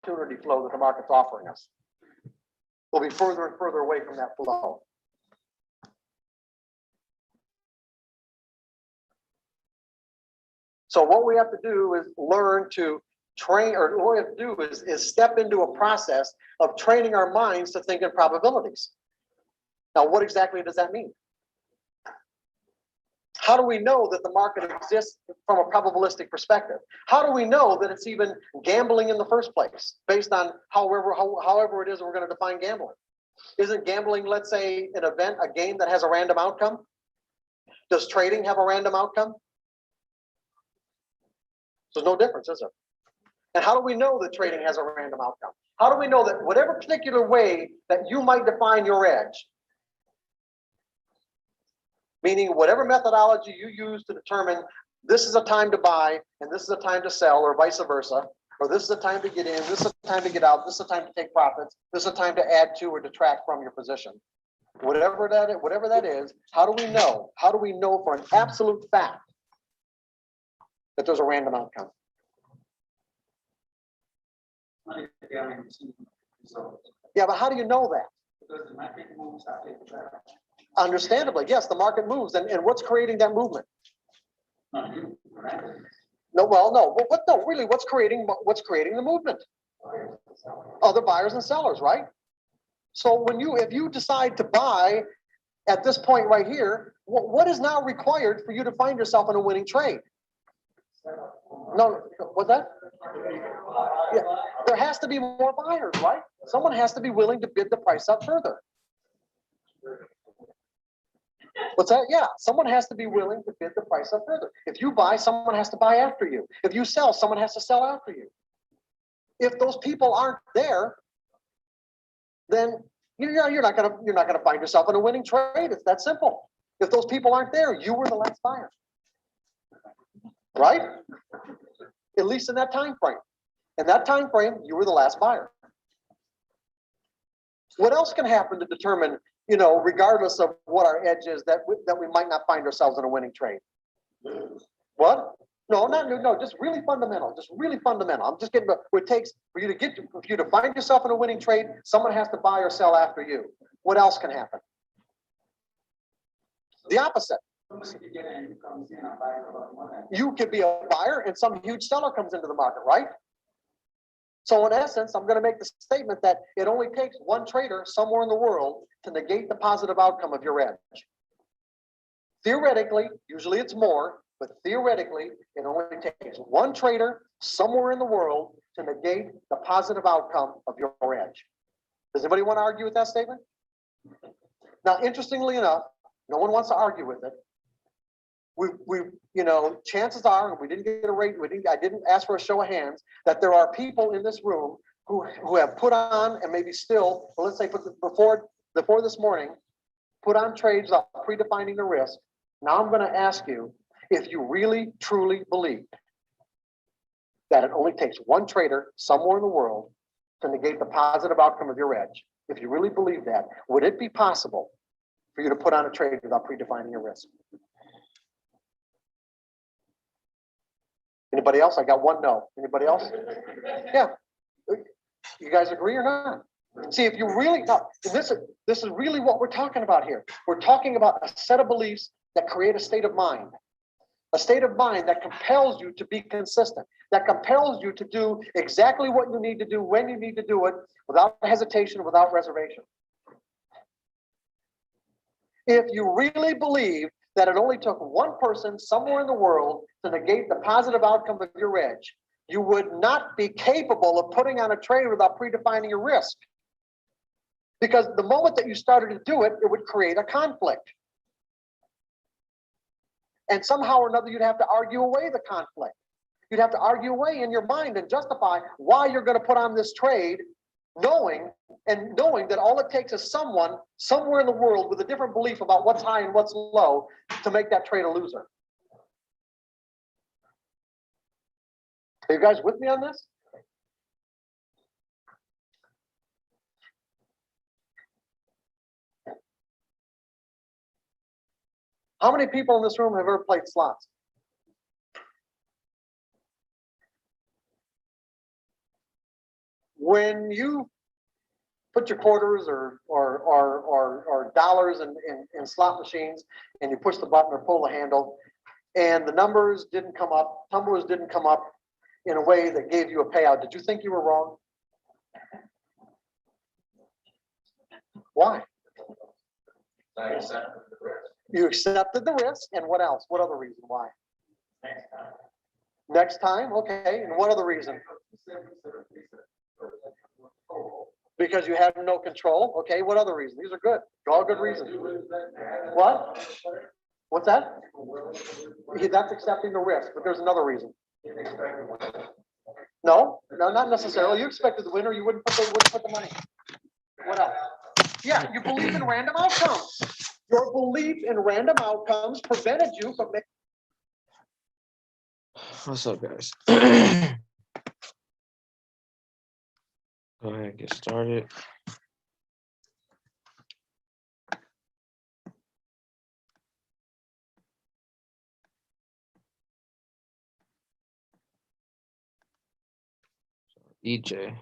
opportunity flow that the market's offering us. We'll be further and further away from that flow. So what we have to do is learn to train, or what we have to do is step into a process of training our minds to think in probabilities. Now, what exactly does that mean? How do we know that the market exists from a probabilistic perspective? How do we know that it's even gambling in the first place, based on however it is we're going to define gambling? Isn't gambling, let's say, an event, a game that has a random outcome? Does trading have a random outcome? There's no difference, is there? And how do we know that trading has a random outcome? How do we know that whatever particular way that you might define your edge, meaning whatever methodology you use to determine this is a time to buy and this is a time to sell, or vice versa, or this is a time to get in, this is a time to get out, this is a time to take profits, this is a time to add to or detract from your position. Whatever that is, how do we know? How do we know for an absolute fact that there's a random outcome? Yeah, but how do you know that? Because the market moves after the trend. Understandably, yes, the market moves, and what's creating that movement? No, well, no, but really, what's creating the movement? Other buyers and sellers, right? So if you decide to buy at this point right here, what is now required for you to find yourself in a winning trade? No, what's that? Yeah, there has to be more buyers, right? Someone has to be willing to bid the price up further. What's that? Yeah, someone has to be willing to bid the price up further. If you buy, someone has to buy after you. If you sell, someone has to sell after you. If those people aren't there, then you're not gonna find yourself in a winning trade. It's that simple. If those people aren't there, you were the last buyer, right? At least in that time frame. In that time frame, you were the last buyer. What else can happen to determine, regardless of what our edge is, that we might not find ourselves in a winning trade? What? No, just really fundamental. Just really fundamental. I'm just getting what it takes for you to find yourself in a winning trade. Someone has to buy or sell after you. What else can happen? The opposite. You could be a buyer and some huge seller comes into the market, right? So in essence, I'm going to make the statement that it only takes one trader somewhere in the world to negate the positive outcome of your edge. Theoretically, usually it's more, but theoretically, it only takes one trader somewhere in the world to negate the positive outcome of your edge. Does anybody want to argue with that statement? Now, interestingly enough, no one wants to argue with it. Chances are, and we didn't get a rate, I didn't ask for a show of hands, that there are people in this room who have put on, and maybe still, well, let's say before this morning, put on trades without predefining the risk. Now I'm going to ask you if you really, truly believe that it only takes one trader somewhere in the world to negate the positive outcome of your edge. If you really believe that, would it be possible for you to put on a trade without predefining your risk? Anybody else? I got one no. Anybody else? Yeah. You guys agree or not? See, if you really, this is really what we're talking about here. We're talking about a set of beliefs that create a state of mind. A state of mind that compels you to be consistent, that compels you to do exactly what you need to do when you need to do it, without hesitation, without reservation. If you really believe that it only took one person somewhere in the world to negate the positive outcome of your edge, you would not be capable of putting on a trade without predefining your risk. Because the moment that you started to do it, it would create a conflict. And somehow or another, you'd have to argue away the conflict. You'd have to argue away in your mind and justify why you're going to put on this trade, knowing that all it takes is someone somewhere in the world with a different belief about what's high and what's low to make that trade a loser. Are you guys with me on this? How many people in this room have ever played slots? When you put your quarters or dollars in slot machines and you push the button or pull the handle and the numbers didn't come up, tumblers didn't come up in a way that gave you a payout, did you think you were wrong? Why? I accepted the risk. You accepted the risk, and what else? What other reason? Why? Next time. Next time, okay, and what other reason? Because you have no control, okay, what other reason? These are good, all good reasons. What? What's that? That's accepting the risk, but there's another reason. No, not necessarily. You expected the winner, you wouldn't put the money. What else? Yeah, you believe in random outcomes. Your belief in random outcomes prevented you from making. What's up, guys? Go ahead and get started. EJ.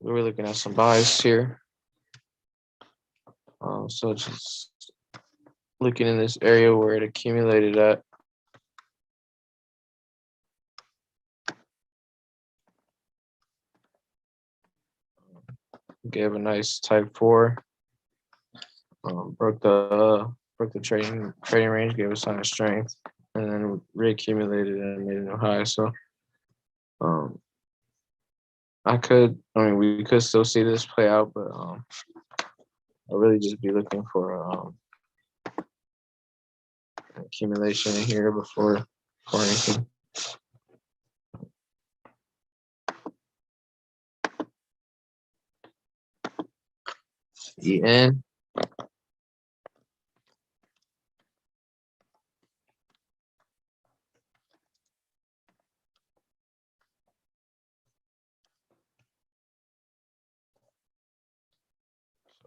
We're looking at some buys here. So just looking in this area where it accumulated at. Gave a nice type 4. Broke the trading range, gave a sign of strength, and then reaccumulated and made a new high. So we could still see this play out, but I'll really just be looking for accumulation in here before anything. EN.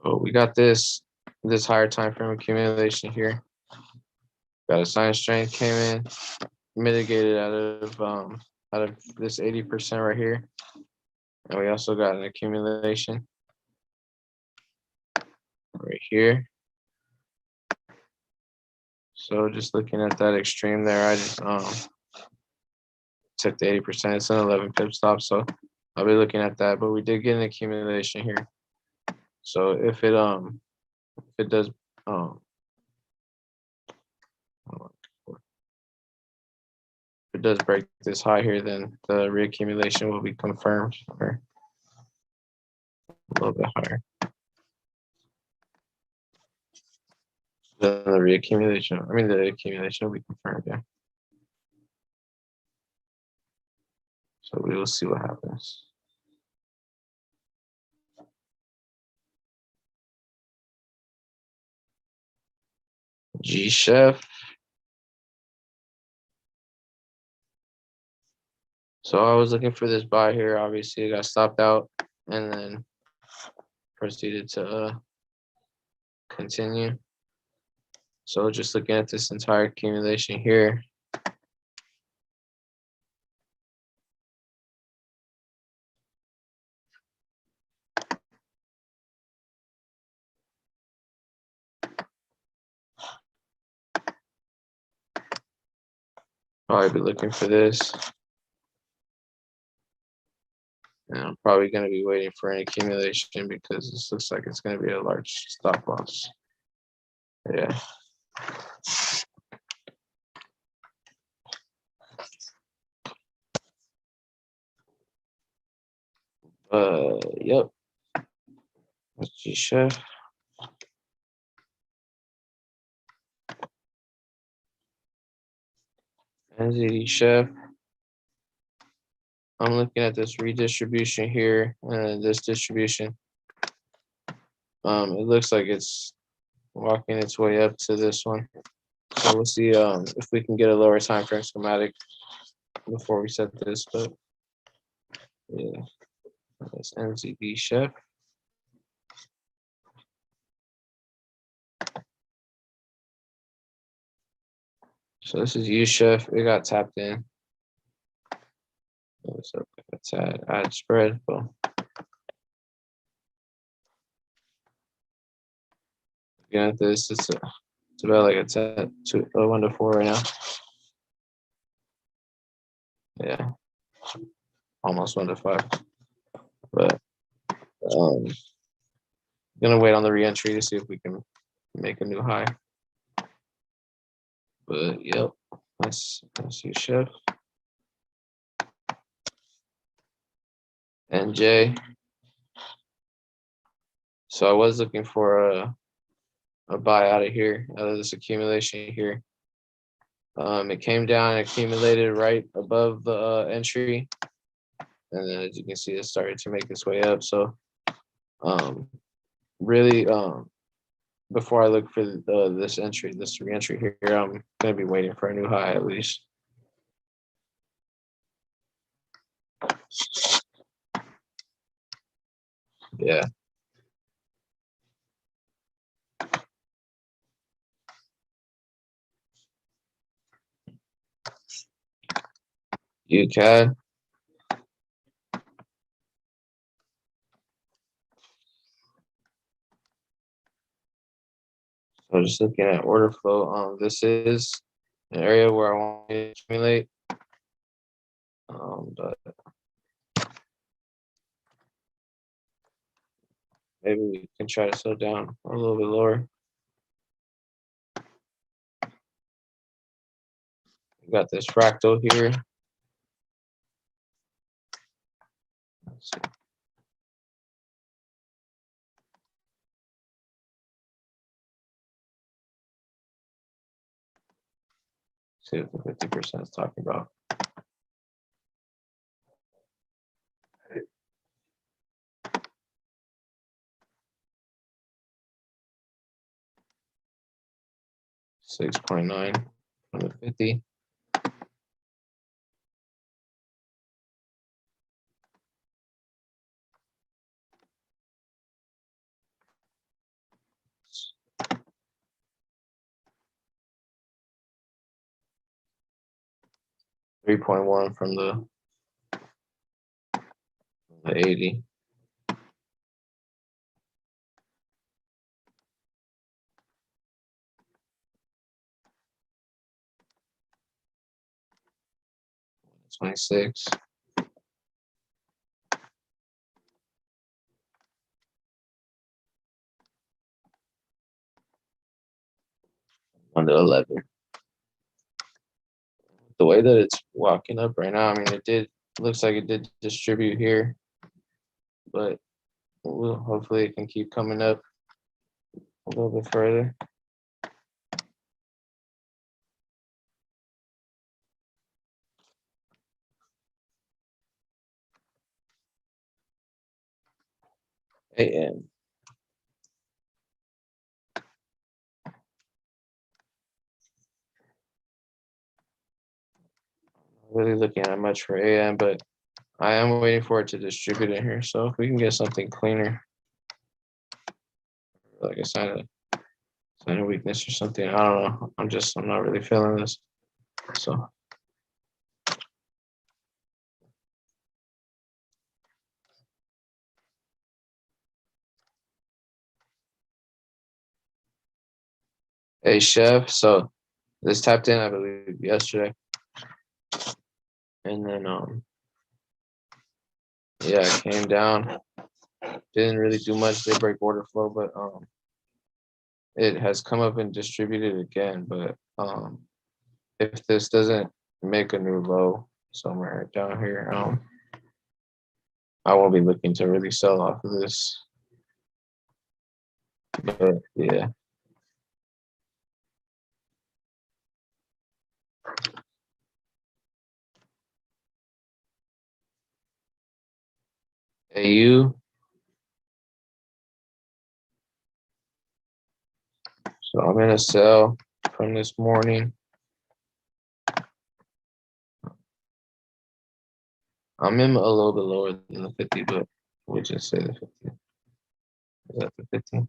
So we got this higher time frame accumulation here. Got a sign of strength came in, mitigated out of this 80% right here. And we also got an accumulation right here. So just looking at that extreme there, I just took the 80%. It's an 11 pip stop, so I'll be looking at that. But we did get an accumulation here. So if it does if it does break this high here, then the reaccumulation will be confirmed or a little bit higher. Then the accumulation will be confirmed, yeah. So we will see what happens. G-Chef. So I was looking for this buy here. Obviously, it got stopped out and then proceeded to continue. So just looking at this entire accumulation here. Probably be looking for this. And I'm probably going to be waiting for an accumulation because this looks like it's going to be a large stop loss. Yeah. Yep. That's G-Chef. NZD Chef. I'm looking at this redistribution here and this distribution. It looks like it's walking its way up to this one. So we'll see if we can get a lower time frame schematic before we set this, but yeah, that's NZD Chef. So this is U-Chef. It got tapped in. What's up? It's add spread. Well, looking at this, it's about like it's at 1 to 4 right now. Yeah, almost 1 to 5. But gonna wait on the re-entry to see if we can make a new high. But yep, let's see Chef and Jay. So I was looking for a buy out of here, out of this accumulation here. It came down and accumulated right above the entry, and then as you can see, it started to make its way up. So really, before I look for this re-entry here, I'm gonna be waiting for a new high at least. Yeah. UCAD. So just looking at order flow, this is an area where I want to accumulate. But maybe we can try to slow down a little bit lower. We got this fractal here. Let's see what the 50% is talking about. $6.9 from the 50. $3.1 from the 80. $26. Under 11. The way that it's walking up right now, I mean, looks like it did distribute here, but hopefully it can keep coming up a little bit further. AM. Really looking at much for AM, but I am waiting for it to distribute in here. So if we can get something cleaner, like a sign of weakness or something, I don't know. I'm not really feeling this. So hey Chef, so this tapped in, I believe, yesterday. And then yeah, it came down. Didn't really do much. They break order flow, but it has come up and distributed again. But if this doesn't make a new low somewhere down here, I won't be looking to really sell off of this. But yeah. AU. So I'm gonna sell from this morning. I'm in a little bit lower than the 50, but we'll just say the 50. Is that the 50?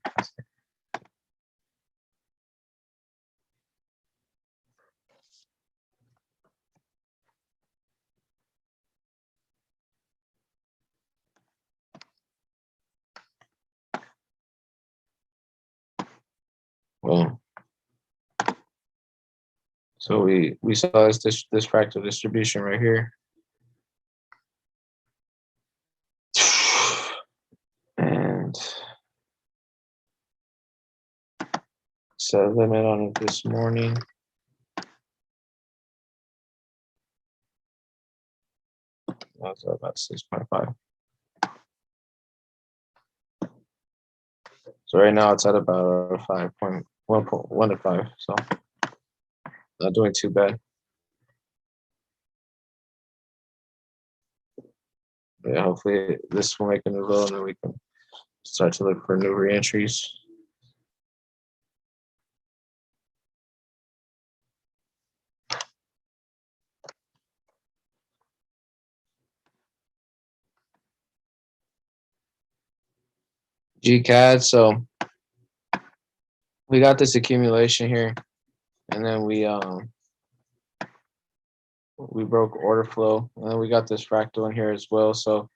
Well, so we saw this fractal distribution right here. And set a limit on it this morning. That's about 6.5. So right now it's at about 5.1 to 5. So not doing too bad. Yeah, hopefully this will make a new low and then we can start to look for new reentries. GCAD, so we got this accumulation here, and then we broke order flow, and then we got this fractal in here as well. So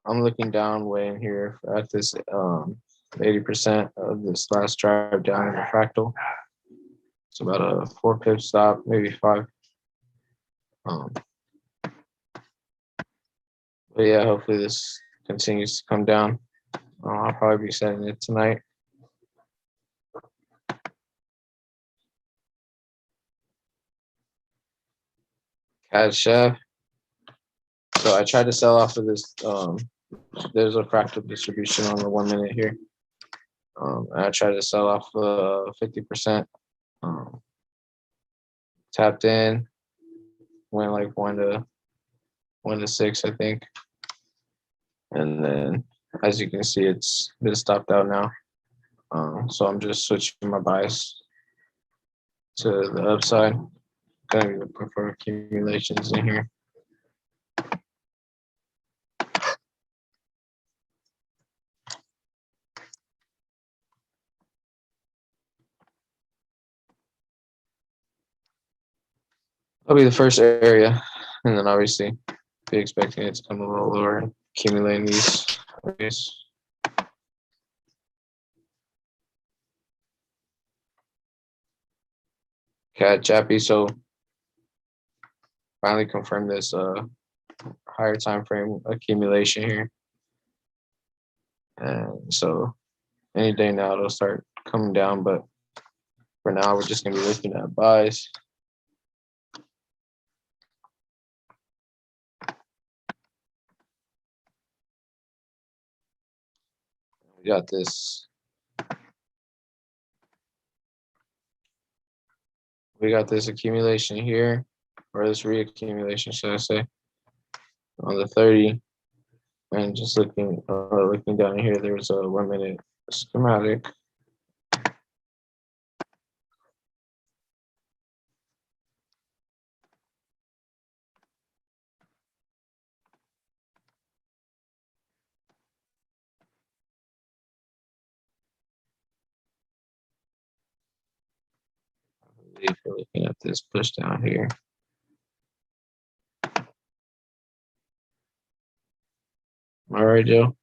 I'm looking down way in here at this 80% of this last drive down in the fractal. It's about a 4 pip stop, maybe 5. But yeah, hopefully this continues to come down. I'll probably be setting it tonight. CAD Chef. So I tried to sell off of this. There's a fractal distribution on the 1 minute here. And I tried to sell off 50%. Tapped in, went like 1 to 6, I think. And then, as you can see, it's been stopped out now. So I'm just switching my bias to the upside. Gonna be looking for accumulations in here. That'll be the first area, and then obviously be expecting it to come a little lower and accumulating these areas. CAD Chappie, so finally confirmed this higher time frame accumulation here. And so any day now it'll start coming down, but for now we're just gonna be looking at buys. We got this. We got this accumulation here, or this reaccumulation, should I say, on the 30. And just looking down here, there's a 1 minute schematic. If we're looking at this push down here. All right, Joe.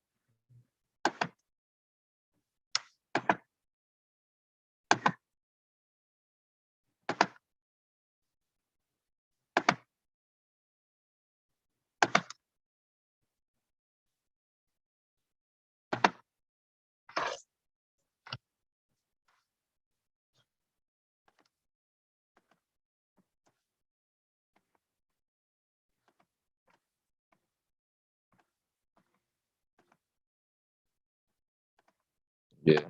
Yeah.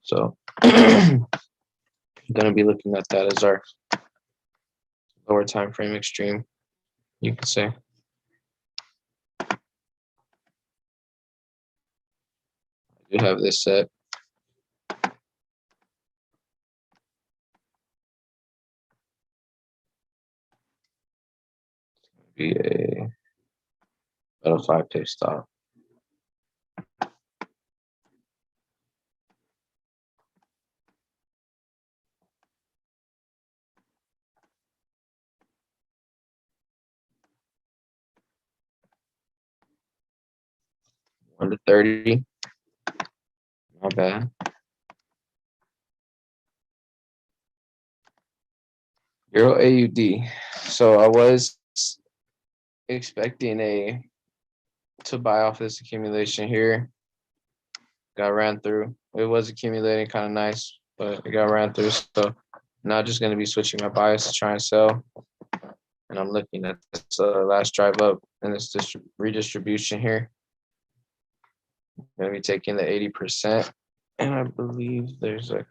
So I'm gonna be looking at that as our lower time frame extreme, you could say. I do have this set. Be about a 5 pip stop. One to 30. Not bad. Euro AUD. So I was expecting to buy off this accumulation here. Got ran through. It was accumulating kind of nice, but it got ran through. So now just going to be switching my bias to try and sell. And I'm looking at this last drive up and this redistribution here. Going to be taking the 80%. And I believe there's a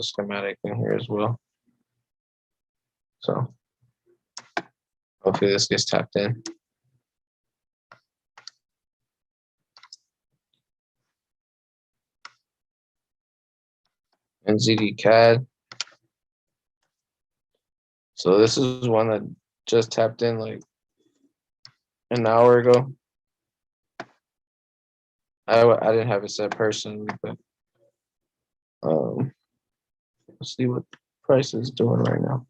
schematic in here as well. So hopefully this gets tapped in. NZD CAD. So this is one that just tapped in like an hour ago. I didn't have it set personally, but let's see what price is doing right now.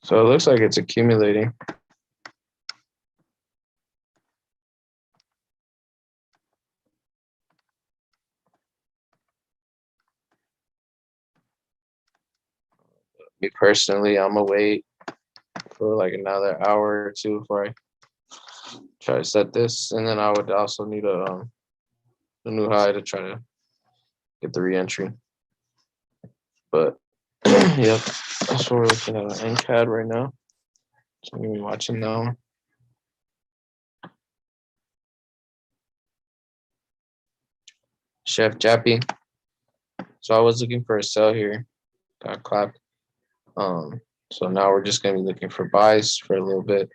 So it looks like it's accumulating. Me personally, I'm gonna wait for like another hour or two before I try to set this, and then I would also need a new high to try to get the re-entry. But yep, that's what we're looking at on NCAD right now. So I'm gonna be watching that one. Chef Jappy. So I was looking for a sell here, got clapped. So now we're just gonna be looking for buys for a little bit.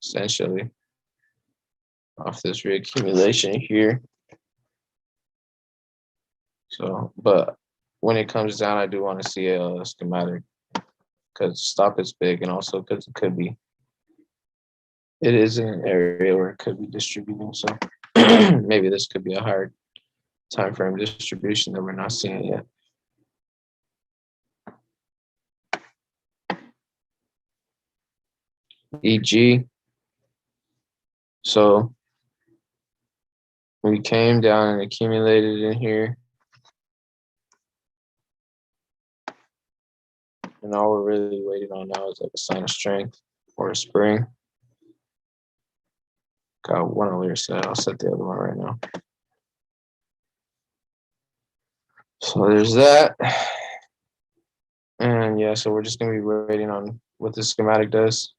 Essentially off this reaccumulation here. So, but when it comes down, I do want to see a schematic because stop is big, and also because it is in an area where it could be distributing. So maybe this could be a hard time frame distribution that we're not seeing yet. EG. So we came down and accumulated in here. And all we're really waiting on now is like a sign of strength or a spring. Got one earlier set. I'll set the other one right now. So there's that. And yeah, so we're just gonna be waiting on what this schematic does.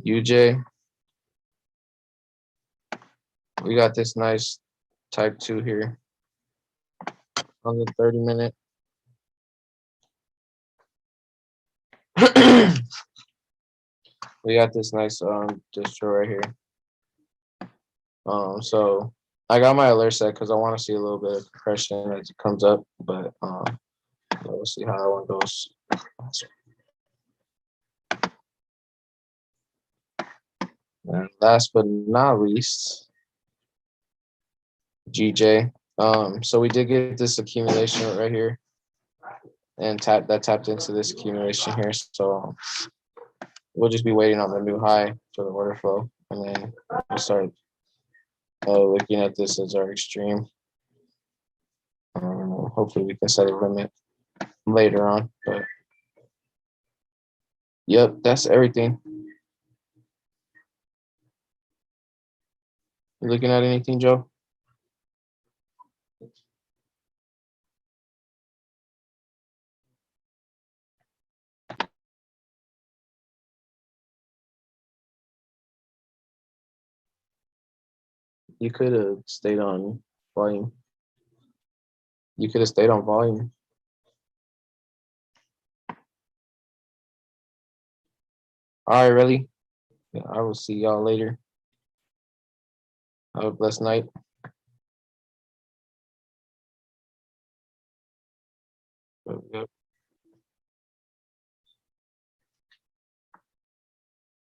UJ. We got this nice type 2 here on the 30-minute. We got this nice distro right here. So I got my alert set because I want to see a little bit of compression as it comes up, but we'll see how that one goes. And last but not least, GJ. So we did get this accumulation right here, and tapped into this accumulation here. So we'll just be waiting on the new high for the order flow, and then we'll start looking at this as our extreme. Hopefully we can set a limit later on, but yep, that's everything. You looking at anything, Joe? You could have stayed on volume. You could have stayed on volume. All right, really? Yeah, I will see y'all later. Have a blessed night.